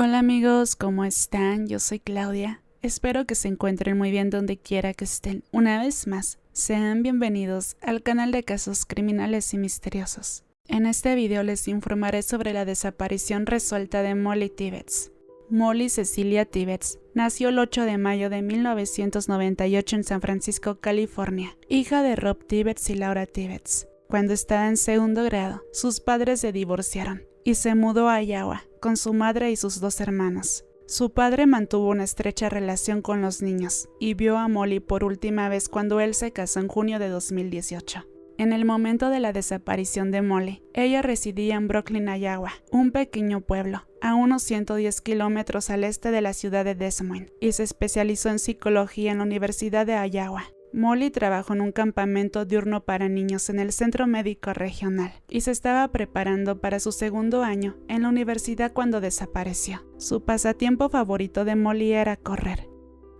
Hola amigos, ¿cómo están? Yo soy Claudia. Espero que se encuentren muy bien donde quiera que estén. Una vez más, sean bienvenidos al canal de casos criminales y misteriosos. En este video les informaré sobre la desaparición resuelta de Molly Tibbetts. Molly Cecilia Tibbetts nació el 8 de mayo de 1998 en San Francisco, California, hija de Rob Tibbetts y Laura Tibbetts. Cuando estaba en segundo grado, sus padres se divorciaron y se mudó a Iowa con su madre y sus dos hermanos. Su padre mantuvo una estrecha relación con los niños y vio a Molly por última vez cuando él se casó en junio de 2018. En el momento de la desaparición de Molly, ella residía en Brooklyn, Iowa, un pequeño pueblo, a unos 110 kilómetros al este de la ciudad de Des Moines, y se especializó en psicología en la Universidad de Iowa. Molly trabajó en un campamento diurno para niños en el Centro Médico Regional y se estaba preparando para su segundo año en la universidad cuando desapareció. Su pasatiempo favorito de Molly era correr.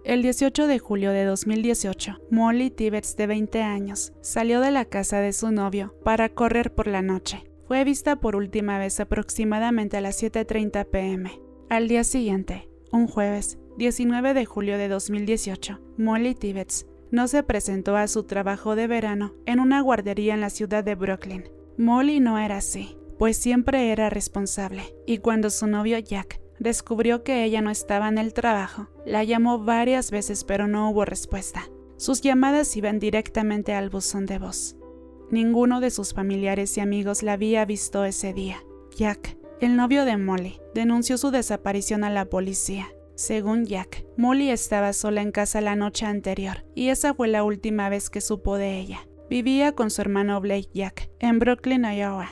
El 18 de julio de 2018, Molly Tibbetts, de 20 años, salió de la casa de su novio para correr por la noche. Fue vista por última vez aproximadamente a las 7:30 p.m. Al día siguiente, un jueves, 19 de julio de 2018, Molly Tibbetts no se presentó a su trabajo de verano en una guardería en la ciudad de Brooklyn. Molly no era así, pues siempre era responsable, y cuando su novio Jack descubrió que ella no estaba en el trabajo, la llamó varias veces pero no hubo respuesta. Sus llamadas iban directamente al buzón de voz. Ninguno de sus familiares y amigos la había visto ese día. Jack, el novio de Molly, denunció su desaparición a la policía. Según Jack, Molly estaba sola en casa la noche anterior, y esa fue la última vez que supo de ella. Vivía con su hermano Blake Jack, en Brooklyn, Iowa.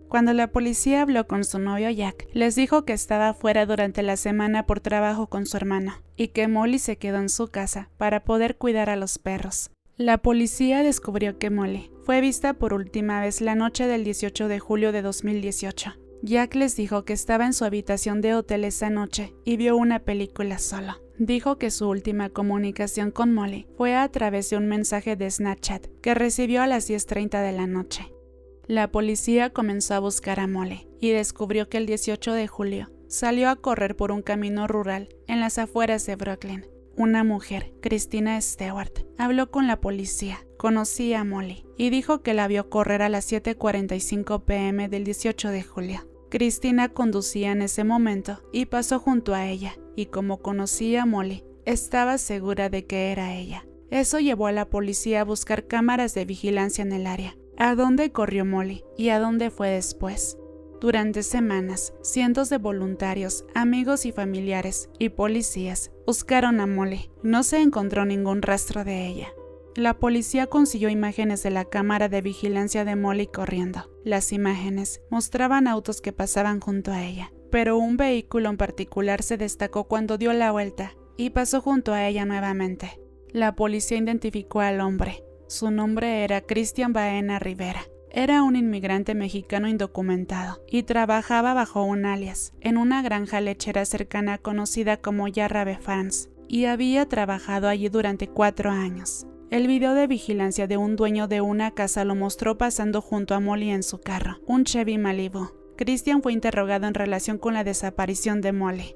Cuando la policía habló con su novio Jack, les dijo que estaba fuera durante la semana por trabajo con su hermano, y que Molly se quedó en su casa para poder cuidar a los perros. La policía descubrió que Molly fue vista por última vez la noche del 18 de julio de 2018. Jack les dijo que estaba en su habitación de hotel esa noche y vio una película solo. Dijo que su última comunicación con Molly fue a través de un mensaje de Snapchat que recibió a las 10:30 de la noche. La policía comenzó a buscar a Molly y descubrió que el 18 de julio salió a correr por un camino rural en las afueras de Brooklyn. Una mujer, Christina Stewart, habló con la policía, conocía a Molly y dijo que la vio correr a las 7:45 p.m. del 18 de julio. Christina conducía en ese momento y pasó junto a ella, y como conocía a Molly, estaba segura de que era ella. Eso llevó a la policía a buscar cámaras de vigilancia en el área. ¿A dónde corrió Molly y a dónde fue después? Durante semanas, cientos de voluntarios, amigos y familiares y policías buscaron a Molly. No se encontró ningún rastro de ella. La policía consiguió imágenes de la cámara de vigilancia de Molly corriendo. Las imágenes mostraban autos que pasaban junto a ella, pero un vehículo en particular se destacó cuando dio la vuelta y pasó junto a ella nuevamente. La policía identificó al hombre. Su nombre era Christian Baena Rivera. Era un inmigrante mexicano indocumentado y trabajaba bajo un alias en una granja lechera cercana conocida como Yarrabe Farms, y había trabajado allí durante 4 años. El video de vigilancia de un dueño de una casa lo mostró pasando junto a Molly en su carro, un Chevy Malibu. Christian fue interrogado en relación con la desaparición de Molly.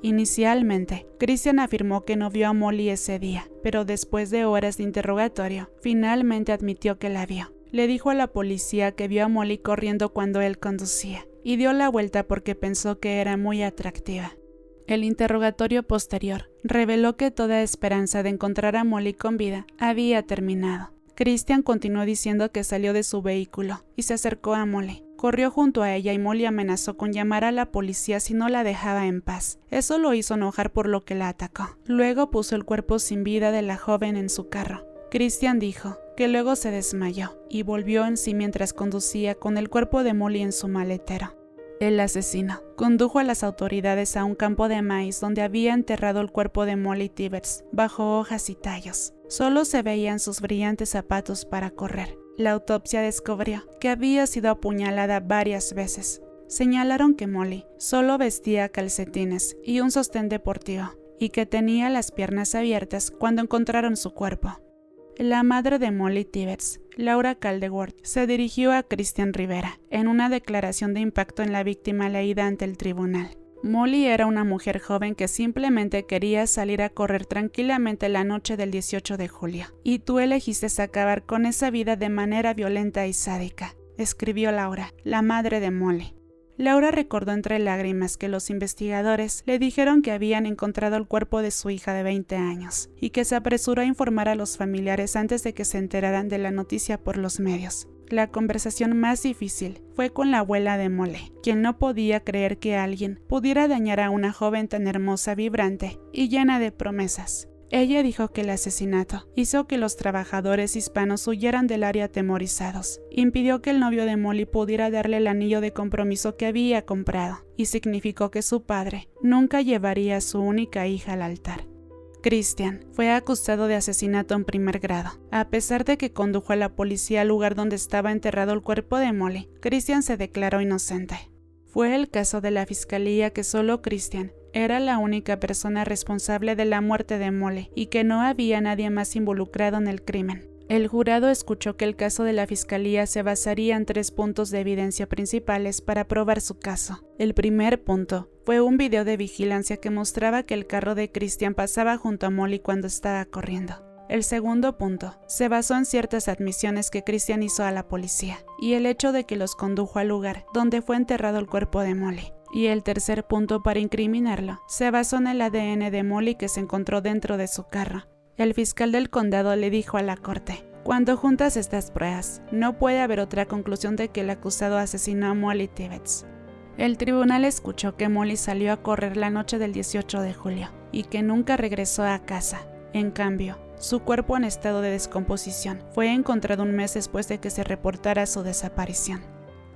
Inicialmente, Christian afirmó que no vio a Molly ese día, pero después de horas de interrogatorio, finalmente admitió que la vio. Le dijo a la policía que vio a Molly corriendo cuando él conducía, y dio la vuelta porque pensó que era muy atractiva. El interrogatorio posterior reveló que toda esperanza de encontrar a Molly con vida había terminado. Christian continuó diciendo que salió de su vehículo y se acercó a Molly. Corrió junto a ella y Molly amenazó con llamar a la policía si no la dejaba en paz. Eso lo hizo enojar, por lo que la atacó. Luego puso el cuerpo sin vida de la joven en su carro. Christian dijo que luego se desmayó y volvió en sí mientras conducía con el cuerpo de Molly en su maletero. El asesino condujo a las autoridades a un campo de maíz donde había enterrado el cuerpo de Molly Tibbetts bajo hojas y tallos. Solo se veían sus brillantes zapatos para correr. La autopsia descubrió que había sido apuñalada varias veces. Señalaron que Molly solo vestía calcetines y un sostén deportivo y que tenía las piernas abiertas cuando encontraron su cuerpo. La madre de Molly Tibbetts, Laura Caldeworth, se dirigió a Christian Rivera en una declaración de impacto en la víctima leída ante el tribunal. Molly era una mujer joven que simplemente quería salir a correr tranquilamente la noche del 18 de julio. Y tú elegiste acabar con esa vida de manera violenta y sádica, escribió Laura, la madre de Molly. Laura recordó entre lágrimas que los investigadores le dijeron que habían encontrado el cuerpo de su hija de 20 años y que se apresuró a informar a los familiares antes de que se enteraran de la noticia por los medios. La conversación más difícil fue con la abuela de Molly, quien no podía creer que alguien pudiera dañar a una joven tan hermosa, vibrante y llena de promesas. Ella dijo que el asesinato hizo que los trabajadores hispanos huyeran del área atemorizados, impidió que el novio de Molly pudiera darle el anillo de compromiso que había comprado y significó que su padre nunca llevaría a su única hija al altar. Christian fue acusado de asesinato en primer grado. A pesar de que condujo a la policía al lugar donde estaba enterrado el cuerpo de Molly, Christian se declaró inocente. Fue el caso de la fiscalía que solo Christian era la única persona responsable de la muerte de Molly y que no había nadie más involucrado en el crimen. El jurado escuchó que el caso de la fiscalía se basaría en 3 puntos de evidencia principales para probar su caso. El primer punto fue un video de vigilancia que mostraba que el carro de Christian pasaba junto a Molly cuando estaba corriendo. El segundo punto se basó en ciertas admisiones que Christian hizo a la policía y el hecho de que los condujo al lugar donde fue enterrado el cuerpo de Molly. Y el tercer punto para incriminarlo se basó en el ADN de Molly que se encontró dentro de su carro. El fiscal del condado le dijo a la corte: cuando juntas estas pruebas, no puede haber otra conclusión de que el acusado asesinó a Molly Tibbetts. El tribunal escuchó que Molly salió a correr la noche del 18 de julio y que nunca regresó a casa. En cambio, su cuerpo en estado de descomposición fue encontrado un mes después de que se reportara su desaparición.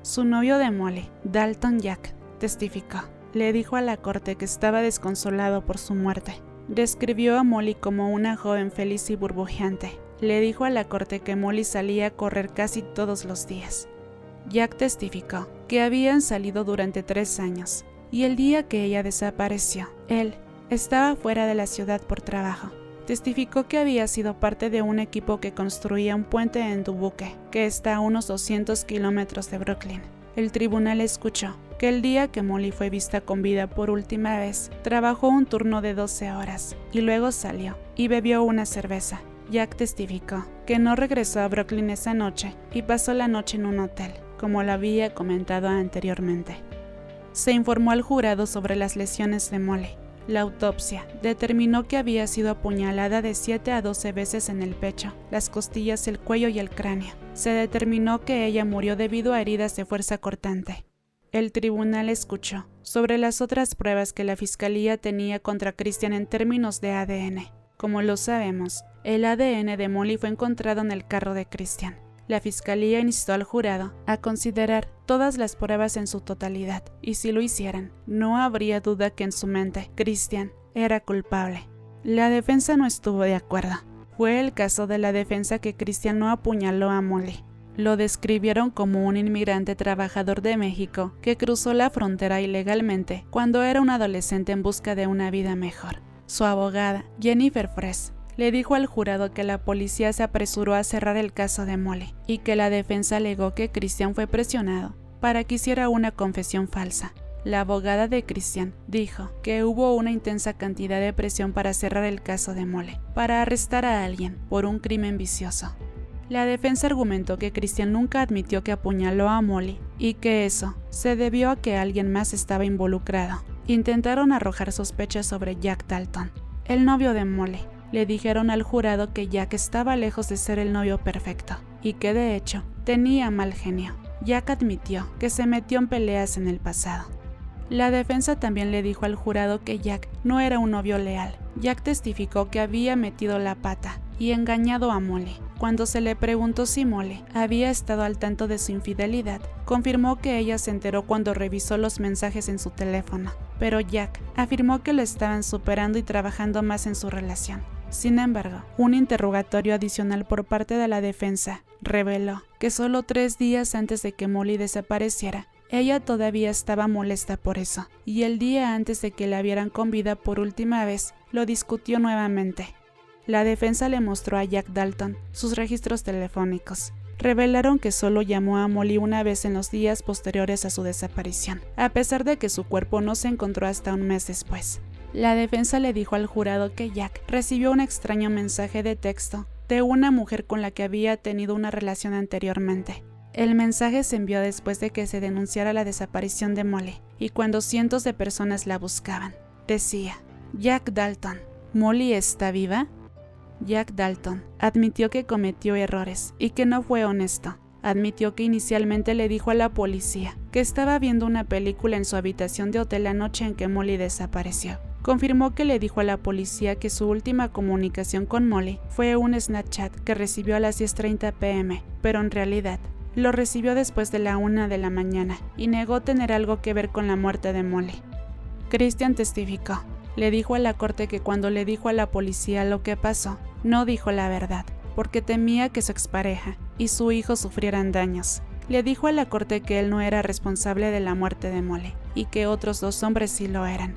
Su novio de Molly, Dalton Jack, testificó. Le dijo a la corte que estaba desconsolado por su muerte. Describió a Molly como una joven feliz y burbujeante. Le dijo a la corte que Molly salía a correr casi todos los días. Jack testificó que habían salido durante 3 años y el día que ella desapareció, él estaba fuera de la ciudad por trabajo. Testificó que había sido parte de un equipo que construía un puente en Dubuque, que está a unos 200 kilómetros de Brooklyn. El tribunal escuchó que el día que Molly fue vista con vida por última vez, trabajó un turno de 12 horas y luego salió y bebió una cerveza. Jack testificó que no regresó a Brooklyn esa noche y pasó la noche en un hotel, como lo había comentado anteriormente. Se informó al jurado sobre las lesiones de Molly. La autopsia determinó que había sido apuñalada de 7 a 12 veces en el pecho, las costillas, el cuello y el cráneo. Se determinó que ella murió debido a heridas de fuerza cortante. El tribunal escuchó sobre las otras pruebas que la fiscalía tenía contra Christian en términos de ADN. Como lo sabemos, el ADN de Molly fue encontrado en el carro de Christian. La fiscalía instó al jurado a considerar todas las pruebas en su totalidad, y si lo hicieran, no habría duda que en su mente Christian era culpable. La defensa no estuvo de acuerdo. Fue el caso de la defensa que Christian no apuñaló a Molly. Lo describieron como un inmigrante trabajador de México que cruzó la frontera ilegalmente cuando era un adolescente en busca de una vida mejor. Su abogada, Jennifer Fraisse, le dijo al jurado que la policía se apresuró a cerrar el caso de Molly y que la defensa alegó que Christian fue presionado para que hiciera una confesión falsa. La abogada de Christian dijo que hubo una intensa cantidad de presión para cerrar el caso de Molly, para arrestar a alguien por un crimen vicioso. La defensa argumentó que Christian nunca admitió que apuñaló a Molly y que eso se debió a que alguien más estaba involucrado. Intentaron arrojar sospechas sobre Jack Dalton, el novio de Molly. Le dijeron al jurado que Jack estaba lejos de ser el novio perfecto y que de hecho tenía mal genio. Jack admitió que se metió en peleas en el pasado. La defensa también le dijo al jurado que Jack no era un novio leal. Jack testificó que había metido la pata y engañado a Molly. Cuando se le preguntó si Molly había estado al tanto de su infidelidad, confirmó que ella se enteró cuando revisó los mensajes en su teléfono, pero Jack afirmó que lo estaban superando y trabajando más en su relación. Sin embargo, un interrogatorio adicional por parte de la defensa reveló que solo 3 días antes de que Molly desapareciera, ella todavía estaba molesta por eso, y el día antes de que la vieran con vida por última vez, lo discutió nuevamente. La defensa le mostró a Jack Dalton sus registros telefónicos. revelaron que solo llamó a Molly una vez en los días posteriores a su desaparición, a pesar de que su cuerpo no se encontró hasta un mes después. La defensa le dijo al jurado que Jack recibió un extraño mensaje de texto de una mujer con la que había tenido una relación anteriormente. El mensaje se envió después de que se denunciara la desaparición de Molly y cuando cientos de personas la buscaban. Decía: Jack Dalton, ¿Molly está viva? Jack Dalton admitió que cometió errores y que no fue honesto. Admitió que inicialmente le dijo a la policía que estaba viendo una película en su habitación de hotel la noche en que Molly desapareció. Confirmó que le dijo a la policía que su última comunicación con Molly fue un Snapchat que recibió a las 10:30 p.m., pero en realidad lo recibió después de la 1 de la mañana y negó tener algo que ver con la muerte de Molly. Christian testificó. Le dijo a la corte que cuando le dijo a la policía lo que pasó, no dijo la verdad, porque temía que su expareja y su hijo sufrieran daños. Le dijo a la corte que él no era responsable de la muerte de Molly y que otros 2 hombres sí lo eran.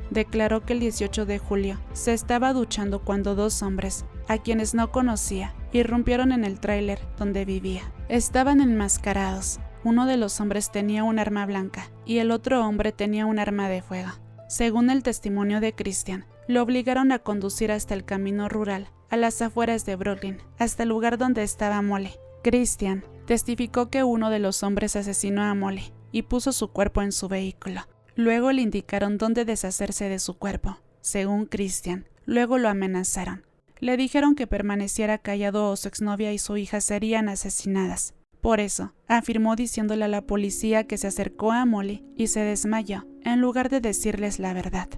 Declaró que el 18 de julio se estaba duchando cuando 2 hombres, a quienes no conocía, irrumpieron en el tráiler donde vivía. Estaban enmascarados. Uno de los hombres tenía un arma blanca y el otro hombre tenía un arma de fuego. Según el testimonio de Christian, lo obligaron a conducir hasta el camino rural, a las afueras de Brooklyn, hasta el lugar donde estaba Molly. Christian testificó que uno de los hombres asesinó a Molly y puso su cuerpo en su vehículo. Luego le indicaron dónde deshacerse de su cuerpo. Según Christian, luego lo amenazaron. Le dijeron que permaneciera callado o su exnovia y su hija serían asesinadas. Por eso, afirmó diciéndole a la policía que se acercó a Molly y se desmayó, en lugar de decirles la verdad.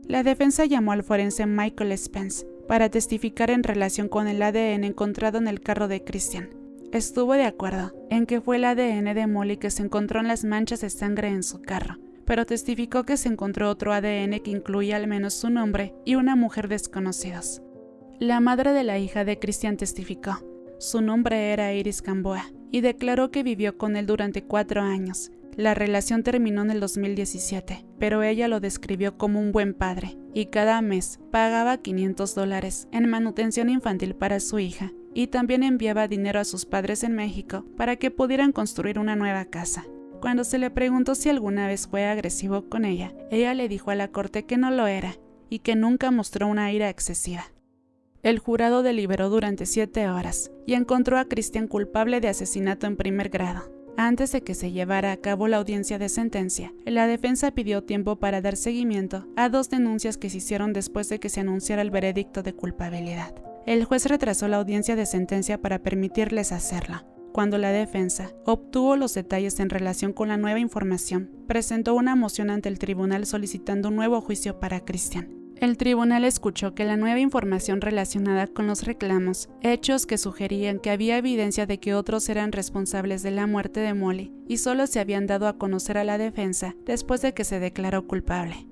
La defensa llamó al forense Michael Spence para testificar en relación con el ADN encontrado en el carro de Christian. Estuvo de acuerdo en que fue el ADN de Molly que se encontró en las manchas de sangre en su carro, pero testificó que se encontró otro ADN que incluía al menos su nombre y una mujer desconocidos. La madre de la hija de Christian testificó. Su nombre era Iris Gamboa y declaró que vivió con él durante 4 años. La relación terminó en el 2017, pero ella lo describió como un buen padre y cada mes pagaba $500 en manutención infantil para su hija y también enviaba dinero a sus padres en México para que pudieran construir una nueva casa. Cuando se le preguntó si alguna vez fue agresivo con ella le dijo a la corte que no lo era y que nunca mostró una ira excesiva. El jurado deliberó durante 7 horas y encontró a Christian culpable de asesinato en primer grado. Antes de que se llevara a cabo la audiencia de sentencia, la defensa pidió tiempo para dar seguimiento a 2 denuncias que se hicieron después de que se anunciara el veredicto de culpabilidad. El juez retrasó la audiencia de sentencia para permitirles hacerlo. Cuando la defensa obtuvo los detalles en relación con la nueva información, presentó una moción ante el tribunal solicitando un nuevo juicio para Christian. El tribunal escuchó que la nueva información relacionada con los reclamos, hechos que sugerían que había evidencia de que otros eran responsables de la muerte de Molly y solo se habían dado a conocer a la defensa después de que se declaró culpable.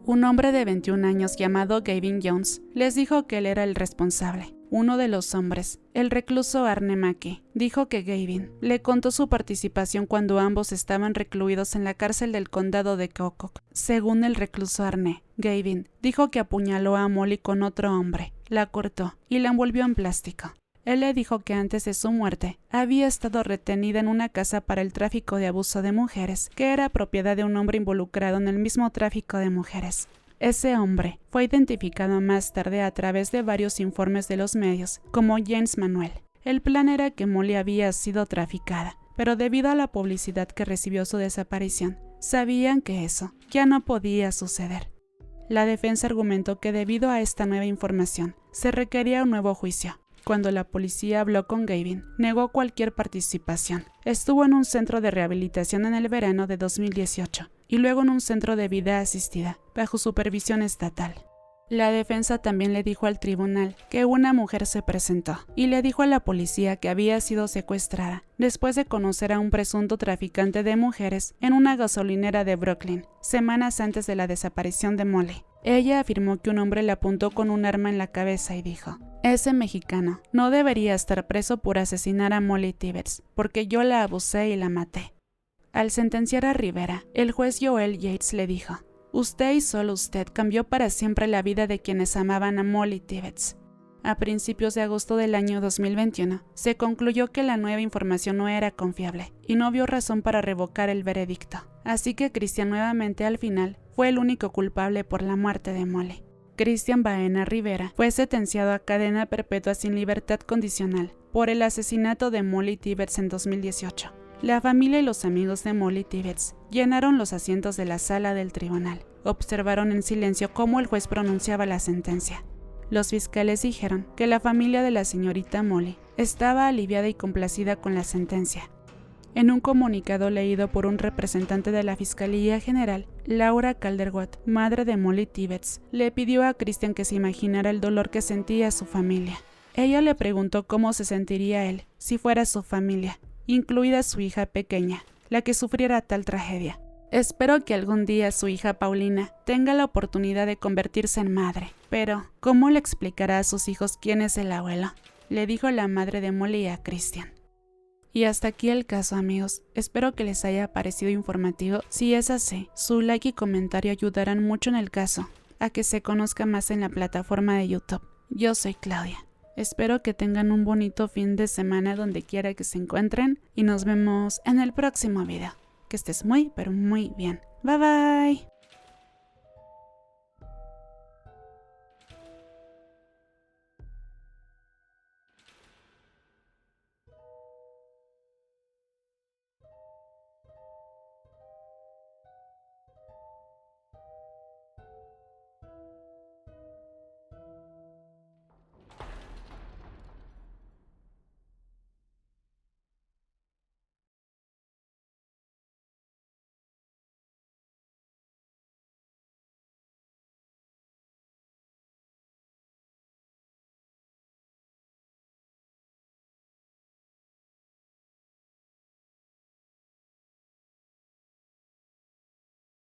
Un hombre de 21 años llamado Gavin Jones les dijo que él era el responsable. Uno de los hombres, el recluso Arne Mackey, dijo que Gavin le contó su participación cuando ambos estaban recluidos en la cárcel del condado de Keokuk. Según el recluso Arne, Gavin dijo que apuñaló a Molly con otro hombre, la cortó y la envolvió en plástico. Él le dijo que antes de su muerte había estado retenida en una casa para el tráfico de abuso de mujeres, que era propiedad de un hombre involucrado en el mismo tráfico de mujeres. Ese hombre fue identificado más tarde a través de varios informes de los medios como James Manuel. El plan era que Molly había sido traficada, pero debido a la publicidad que recibió su desaparición, sabían que eso ya no podía suceder. La defensa argumentó que debido a esta nueva información, se requería un nuevo juicio. Cuando la policía habló con Gavin, negó cualquier participación. Estuvo en un centro de rehabilitación en el verano de 2018 y luego en un centro de vida asistida, bajo supervisión estatal. La defensa también le dijo al tribunal que una mujer se presentó y le dijo a la policía que había sido secuestrada después de conocer a un presunto traficante de mujeres en una gasolinera de Brooklyn, semanas antes de la desaparición de Molly. Ella afirmó que un hombre le apuntó con un arma en la cabeza y dijo: "Ese mexicano no debería estar preso por asesinar a Molly Tibbetts, porque yo la abusé y la maté". Al sentenciar a Rivera, el juez Joel Yates le dijo: "Usted y solo usted cambió para siempre la vida de quienes amaban a Molly Tibbetts". A principios de agosto del año 2021, se concluyó que la nueva información no era confiable y no vio razón para revocar el veredicto. Así que Cristian nuevamente al final fue el único culpable por la muerte de Molly. Cristian Baena Rivera fue sentenciado a cadena perpetua sin libertad condicional por el asesinato de Molly Tibbetts en 2018. La familia y los amigos de Molly Tibbetts llenaron los asientos de la sala del tribunal. Observaron en silencio cómo el juez pronunciaba la sentencia. Los fiscales dijeron que la familia de la señorita Molly estaba aliviada y complacida con la sentencia. En un comunicado leído por un representante de la Fiscalía General, Laura Calderwood, madre de Molly Tibbetts, le pidió a Cristian que se imaginara el dolor que sentía su familia. Ella le preguntó cómo se sentiría él si fuera su familia, incluida su hija pequeña, la que sufriera tal tragedia. Espero que algún día su hija Paulina tenga la oportunidad de convertirse en madre. Pero, ¿cómo le explicará a sus hijos quién es el abuelo?, le dijo la madre de Molly a Cristian. Y hasta aquí el caso, amigos. Espero que les haya parecido informativo. Si es así, su like y comentario ayudarán mucho en el caso, a que se conozca más en la plataforma de YouTube. Yo soy Claudia. Espero que tengan un bonito fin de semana donde quiera que se encuentren y nos vemos en el próximo video. Que estés muy, pero muy bien. Bye bye.